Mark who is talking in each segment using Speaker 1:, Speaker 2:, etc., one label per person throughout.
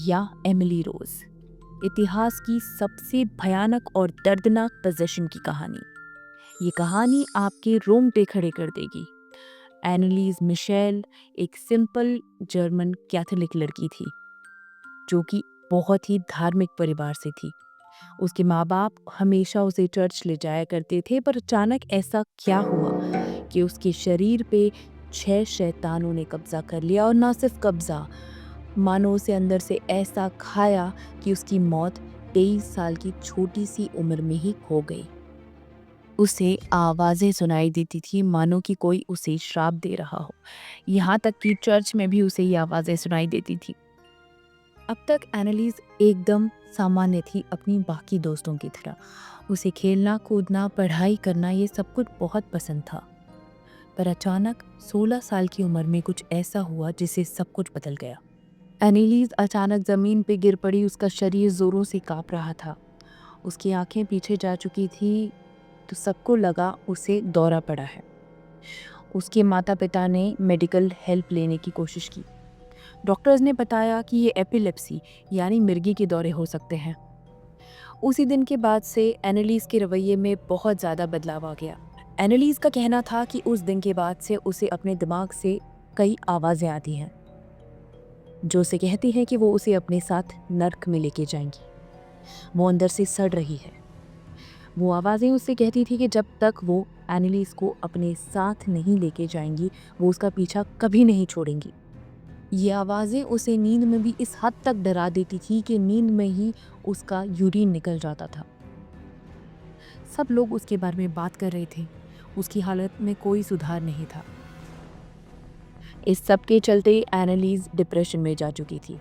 Speaker 1: या एमिली रोज, इतिहास की सबसे भयानक और दर्दनाक पोजीशन की कहानी। ये कहानी आपके रोंगटे खड़े कर देगी। एनालीज मिशेल एक सिंपल जर्मन कैथोलिक लड़की थी जो कि बहुत ही धार्मिक परिवार से थी। उसके माँ बाप हमेशा उसे चर्च ले जाया करते थे, पर अचानक ऐसा क्या हुआ कि उसके शरीर पे 6 शैतानों ने कब्जा कर लिया, और ना सिर्फ कब्जा, मानो उसे अंदर से ऐसा खाया कि उसकी मौत 23 साल की छोटी सी उम्र में ही हो गई। उसे आवाज़ें सुनाई देती थी मानो कि कोई उसे श्राप दे रहा हो। यहाँ तक कि चर्च में भी उसे ये आवाज़ें सुनाई देती थी। अब तक एनालीज एकदम सामान्य थी अपनी बाकी दोस्तों की तरह। उसे खेलना कूदना पढ़ाई करना ये सब कुछ बहुत पसंद था। पर अचानक 16 साल की उम्र में कुछ ऐसा हुआ जिससे सब कुछ बदल गया। एनालीज अचानक ज़मीन पे गिर पड़ी। उसका शरीर ज़ोरों से काँप रहा था। उसकी आंखें पीछे जा चुकी थी तो सबको लगा उसे दौरा पड़ा है। उसके माता पिता ने मेडिकल हेल्प लेने की कोशिश की। डॉक्टर्स ने बताया कि ये एपिलेप्सी यानी मिर्गी के दौरे हो सकते हैं। उसी दिन के बाद से एनालीज के रवैये में बहुत ज़्यादा बदलाव आ गया। एनालीज का कहना था कि उस दिन के बाद से उसे अपने दिमाग से कई आवाज़ें आती हैं जो उसे कहती हैं कि वो उसे अपने साथ नर्क में लेके जाएंगी। वो अंदर से सड़ रही है। वो आवाज़ें उससे कहती थी कि जब तक वो एनालीज को अपने साथ नहीं लेके जाएंगी वो उसका पीछा कभी नहीं छोड़ेंगी। ये आवाज़ें उसे नींद में भी इस हद तक डरा देती थी कि नींद में ही उसका यूरिन निकल जाता था। सब लोग उसके बारे में बात कर रहे थे। उसकी हालत में कोई सुधार नहीं था। इस सब के चलते एनालीज डिप्रेशन में जा चुकी थी।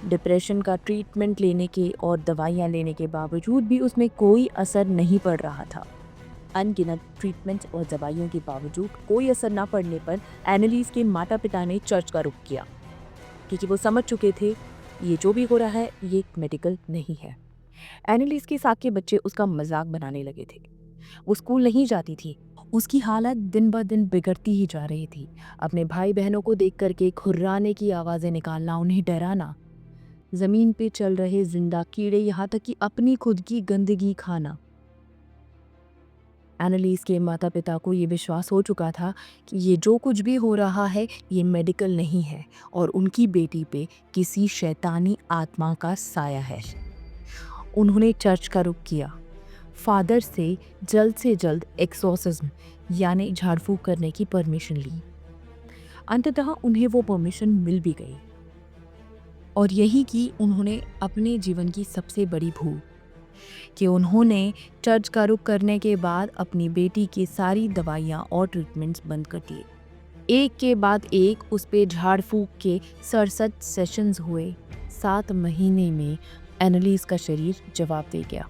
Speaker 1: डिप्रेशन का ट्रीटमेंट लेने के और दवाइयाँ लेने के बावजूद भी उसमें कोई असर नहीं पड़ रहा था। अनगिनत ट्रीटमेंट और दवाइयों के बावजूद कोई असर ना पड़ने पर एनालीज के माता पिता ने चर्च का रुख किया, क्योंकि वो समझ चुके थे ये जो भी हो रहा है ये मेडिकल नहीं है। एनालीज के साथ के बच्चे उसका मजाक बनाने लगे थे। वो स्कूल नहीं जाती थी। उसकी हालत दिन ब दिन बिगड़ती ही जा रही थी। अपने भाई बहनों को देख करके खुर्राने की आवाज़ें निकालना, उन्हें डराना, ज़मीन पे चल रहे जिंदा कीड़े, यहाँ तक कि अपनी खुद की गंदगी खाना। एनालीज के माता पिता को ये विश्वास हो चुका था कि ये जो कुछ भी हो रहा है ये मेडिकल नहीं है और उनकी बेटी पे किसी शैतानी आत्मा का साया है। उन्होंने चर्च का रुख किया, फादर से जल्द एक्सोर्सिज्म यानी झाड़ फूक करने की परमिशन ली। अंततः उन्हें वो परमिशन मिल भी गई और यही की उन्होंने अपने जीवन की सबसे बड़ी भूल कि उन्होंने चर्च का रुख करने के बाद अपनी बेटी की सारी दवाइयाँ और ट्रीटमेंट्स बंद कर दिए। एक के बाद एक उस पे झाड़ फूक के 67 सेशंस हुए। 7 महीने में एनालीज का शरीर जवाब दे गया।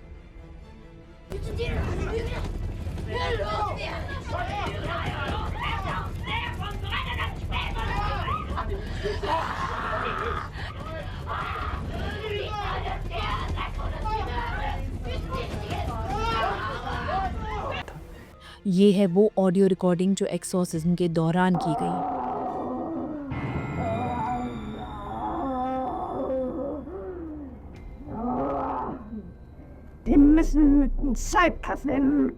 Speaker 1: ये है वो ऑडियो रिकॉर्डिंग जो एक्सोर्सिज्म के दौरान की गई।
Speaker 2: Wir müssen Zeit finden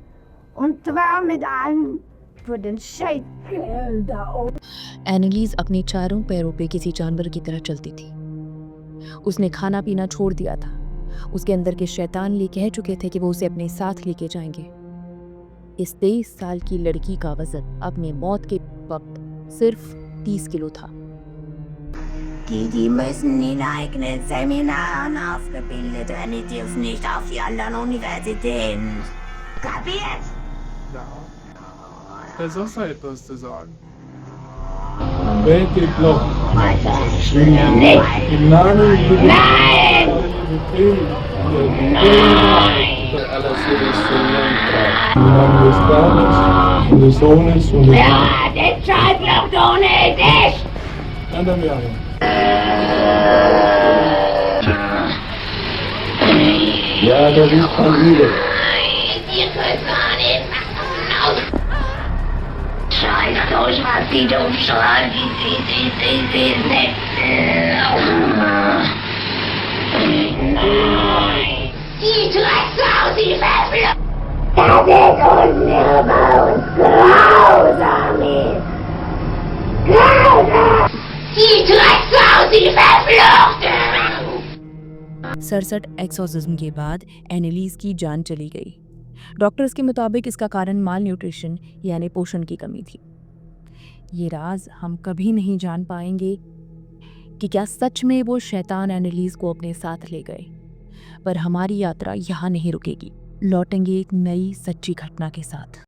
Speaker 2: und zwar mit allen für den Scheitel da oben.
Speaker 1: एनालीज अपने चारों पैरों पे किसी जानवर की तरह चलती थी। उसने खाना पीना छोड़ दिया था। उसके अंदर के शैतान ये कह चुके थे कि वो उसे अपने साथ लेके जाएंगे। इस 23 साल की लड़की का वजन अपनी मौत के वक्त सिर्फ 30 किलो था।
Speaker 2: Die müssen in eigenen Seminaren ausgebildet werden, die dürfen nicht auf die anderen Universitäten. Kapiert?
Speaker 3: Ja. Da ist auch etwas zu sagen. Welche Block? Im Namen
Speaker 2: Nein!
Speaker 3: des Vaters und des Sohnes und des
Speaker 2: Ja, den Scheißblock ohne dich!
Speaker 3: anderen Jahre. Ja, das ist von Liebe.
Speaker 2: Ihr könnt gar nicht machen. Scheiß durch, was die dumm schreien. Sie. Das ist unfassbar und grausam ist. Grausam! Die Drecksau, sie verfluchte!
Speaker 1: 67 exorcism के बाद एनिलीज की जान चली गई। Doctors के मुताबिक इसका कारण माल न्यूट्रिशन यानी पोषण की कमी थी। ये राज हम कभी नहीं जान पाएंगे कि क्या सच में वो शैतान एनिलीज को अपने साथ ले गए। पर हमारी यात्रा यहाँ नहीं रुकेगी, लौटेंगे एक नई सच्ची घटना के साथ।